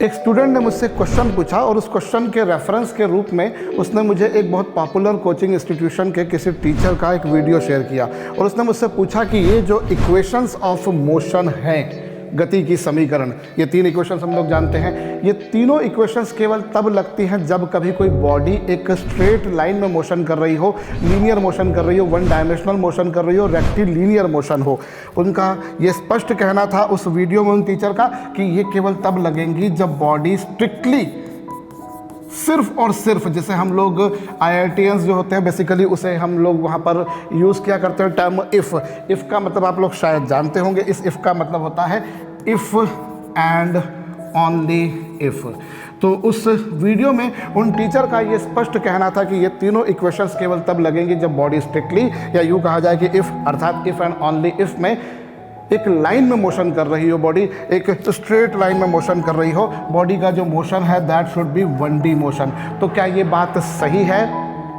एक स्टूडेंट ने मुझसे क्वेश्चन पूछा और उस क्वेश्चन के रेफरेंस के रूप में उसने मुझे एक बहुत पॉपुलर कोचिंग इंस्टीट्यूशन के किसी टीचर का एक वीडियो शेयर किया और उसने मुझसे पूछा कि ये जो इक्वेशंस ऑफ मोशन हैं, गति की समीकरण, ये 3 इक्वेशंस हम लोग जानते हैं, ये तीनों इक्वेशंस केवल तब लगती हैं जब कभी कोई बॉडी एक स्ट्रेट लाइन में मोशन कर रही हो, लीनियर मोशन कर रही हो, वन डायमेंशनल मोशन कर रही हो, रेक्टिलिनियर मोशन हो। उनका ये स्पष्ट कहना था उस वीडियो में उन टीचर का कि ये केवल तब लगेंगी जब बॉडी स्ट्रिक्टली सिर्फ और सिर्फ, जैसे हम लोग IITians जो होते हैं बेसिकली उसे हम लोग वहाँ पर यूज़ किया करते हैं टर्म इफ़ का मतलब आप लोग शायद जानते होंगे। इस इफ़ का मतलब होता है इफ़ एंड ओनली इफ़। तो उस वीडियो में उन टीचर का ये स्पष्ट कहना था कि ये तीनों इक्वेशंस केवल तब लगेंगी जब बॉडी स्ट्रिक्टली, या यूँ कहा जाए कि इफ़ अर्थात इफ़ एंड ओनली इफ़ में एक लाइन में मोशन कर रही हो बॉडी, एक स्ट्रेट लाइन में मोशन कर रही हो, बॉडी का जो मोशन है that should be 1D motion. तो क्या ये बात सही है?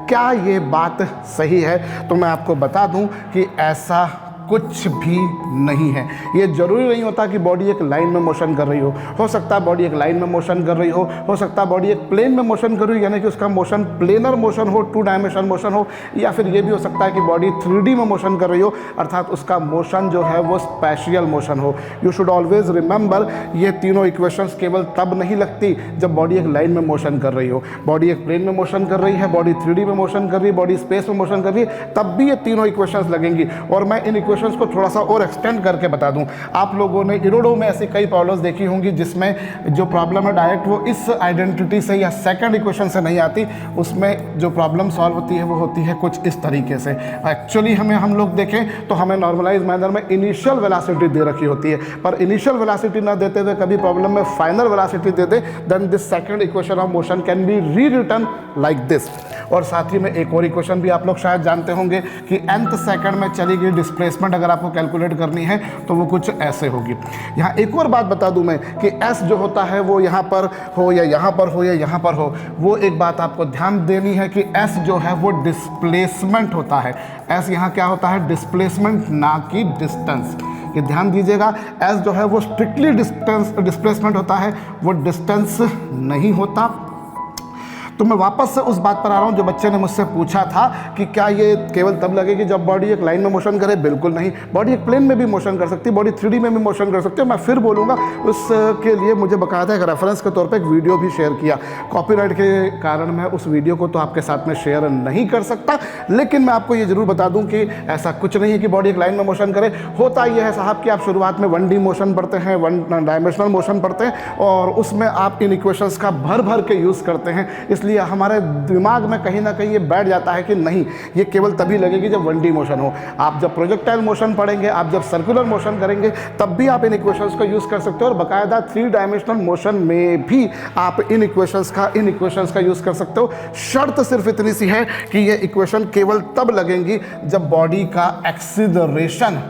क्या ये बात सही है? तो मैं आपको बता दूं कि ऐसा कुछ भी नहीं है। ये जरूरी नहीं होता कि बॉडी एक लाइन में मोशन कर रही हो सकता है बॉडी एक लाइन में मोशन कर रही हो सकता है बॉडी एक प्लेन में मोशन कर रही हो, यानी कि उसका मोशन प्लेनर मोशन हो, 2 डायमेंशनल मोशन हो, या फिर ये भी हो सकता है कि बॉडी 3D में मोशन कर रही हो, अर्थात उसका मोशन जो है वो स्पेशियल मोशन हो। यू शुड ऑलवेज रिमेंबर, ये तीनों इक्वेशंस केवल तब नहीं लगती जब बॉडी एक लाइन में मोशन कर रही हो। बॉडी एक प्लेन में मोशन कर रही है, बॉडी 3D में मोशन कर रही है, बॉडी स्पेस में मोशन कर रही है, तब भी ये तीनों इक्वेशंस लगेंगी। और मैं इन इक्वेशंस को थोड़ा सा और एक्सटेंड करके बता दूं, आप लोगों ने इरोडो में ऐसी कई प्रॉब्लम्स देखी होंगी जिसमें जो प्रॉब्लम है डायरेक्ट वो इस आइडेंटिटी से या सेकंड इक्वेशन से नहीं आती, उसमें जो प्रॉब्लम सॉल्व होती है वो होती है कुछ इस तरीके से। एक्चुअली हम लोग देखें तो हमें नॉर्मलाइज मैनर में इनिशियल वेलोसिटी दे रखी होती है, पर इनिशियल वेलोसिटी ना देते हुए कभी प्रॉब्लम में फाइनल वेलोसिटी दे दे, then this second equation of motion can be rewritten like this. और साथ ही में एक और इक्वेशन भी आप लोग शायद जानते होंगे कि nth सेकंड में चली गई डिस्प्लेसमेंट अगर आपको कैलकुलेट करनी है तो वो कुछ ऐसे होगी। यहाँ एक और बात बता दूं मैं कि s जो होता है वो यहाँ पर हो या यहाँ पर हो या यहाँ पर हो, वो एक बात आपको ध्यान देनी है कि s जो है वो डिस्प्लेसमेंट होता है। s यहाँ क्या होता है? डिस्प्लेसमेंट, ना कि डिस्टेंस। ये ध्यान दीजिएगा, s जो है वो स्ट्रिक्टली डिस्प्लेसमेंट होता है, वो डिस्टेंस नहीं होता। तो मैं वापस से उस बात पर आ रहा हूँ जो बच्चे ने मुझसे पूछा था कि क्या ये केवल तब लगेगी जब बॉडी एक लाइन में मोशन करे। बिल्कुल नहीं, बॉडी एक प्लेन में भी मोशन कर सकती है, बॉडी 3D में भी मोशन कर सकती है। मैं फिर बोलूँगा, उसके लिए मुझे बाकायदा एक रेफरेंस के तौर पे एक वीडियो भी शेयर किया। कॉपीराइट के कारण मैं उस वीडियो को तो आपके साथ में शेयर नहीं कर सकता, लेकिन मैं आपको ये ज़रूर बता दूँ कि ऐसा कुछ नहीं है कि बॉडी एक लाइन में मोशन करे। होता ये है साहब कि आप शुरुआत में 1D मोशन पढ़ते हैं, 1 डायमेंशनल मोशन पढ़ते हैं, और उसमें आप इन इक्वेशंस का भर के यूज़ करते हैं, इसलिए हमारे दिमाग में कहीं ना कहीं ये बैठ जाता है कि नहीं, ये केवल तभी लगेगी जब 1D मोशन हो। आप जब प्रोजेक्टाइल मोशन पढ़ेंगे, आप जब सर्कुलर मोशन करेंगे, तब भी आप इन इक्वेशंस को यूज़ कर सकते हो, और बाकायदा 3 डायमेंशनल मोशन में भी आप इन इक्वेशंस का यूज़ कर सकते हो। शर्त सिर्फ इतनी सी है कि ये इक्वेशन केवल तब लगेंगी जब बॉडी का एक्सीलरेशन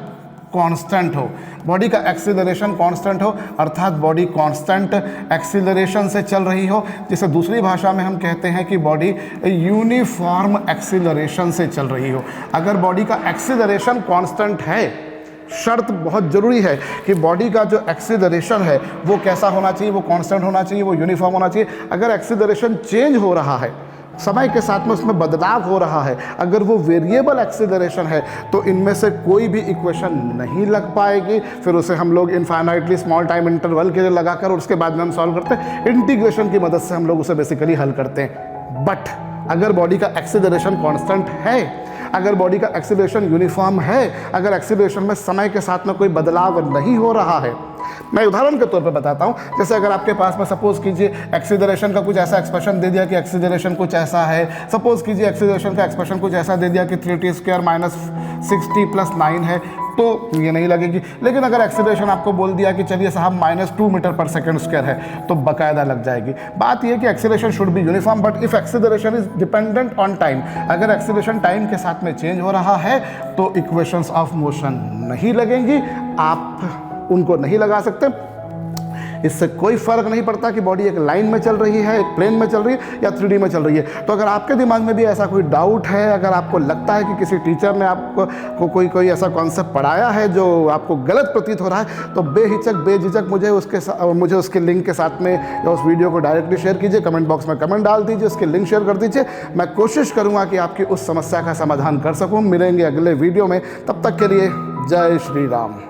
कांस्टेंट हो। बॉडी का एक्सीलरेशन कांस्टेंट हो, अर्थात बॉडी कांस्टेंट एक्सीलरेशन से चल रही हो, जिसे दूसरी भाषा में हम कहते हैं कि बॉडी यूनिफॉर्म एक्सीलरेशन से चल रही हो। अगर बॉडी का एक्सीलरेशन कांस्टेंट है, शर्त बहुत ज़रूरी है कि बॉडी का जो एक्सीलरेशन है वो कैसा होना चाहिए? वो कांस्टेंट होना चाहिए, वो यूनिफॉर्म होना चाहिए। अगर एक्सीलरेशन चेंज हो रहा है, समय के साथ में उसमें बदलाव हो रहा है, अगर वो वेरिएबल एक्सीलरेशन है, तो इनमें से कोई भी इक्वेशन नहीं लग पाएगी। फिर उसे हम लोग इनफाइनाइटली स्मॉल टाइम इंटरवल के लिए लगाकर और उसके बाद में हम सॉल्व करते हैं, इंटीग्रेशन की मदद से हम लोग उसे बेसिकली हल करते हैं। बट अगर बॉडी का एक्सीलरेशन कांस्टेंट है, अगर बॉडी का एक्सीलरेशन यूनिफॉर्म है, अगर एक्सीलरेशन में समय के साथ में कोई बदलाव नहीं हो रहा है, मैं उदाहरण के तौर पे बताता हूँ। जैसे अगर आपके पास में सपोज कीजिए एक्सीलरेशन का कुछ ऐसा एक्सप्रेशन दे दिया कि एक्सीलरेशन कुछ ऐसा है, सपोज कीजिए एक्सीलरेशन का एक्सप्रेशन कुछ ऐसा दे दिया कि 3t² - 6t + 9 है, तो ये नहीं लगेगी। लेकिन अगर एक्सीलरेशन आपको बोल दिया कि चलिए साहब -2 मीटर/सेकंड² है, तो बाकायदा लग जाएगी। बात यह कि acceleration should be uniform, but if acceleration is dependent on time, अगर एक्सीलरेशन टाइम के साथ में चेंज हो रहा है तो इक्वेशंस ऑफ मोशन नहीं लगेंगी, आप उनको नहीं लगा सकते। इससे कोई फ़र्क नहीं पड़ता कि बॉडी एक लाइन में चल रही है, एक प्लेन में चल रही है या 3D में चल रही है। तो अगर आपके दिमाग में भी ऐसा कोई डाउट है, अगर आपको लगता है कि किसी टीचर ने आपको कोई ऐसा कॉन्सेप्ट पढ़ाया है जो आपको गलत प्रतीत हो रहा है, तो बेझिझक मुझे उसके लिंक के साथ में या उस वीडियो को डायरेक्टली शेयर कीजिए, कमेंट बॉक्स में कमेंट डाल दीजिए, उसके लिंक शेयर कर दीजिए। मैं कोशिश करूँगा कि आपकी उस समस्या का समाधान कर सकूँ। मिलेंगे अगले वीडियो में, तब तक के लिए जय श्री राम।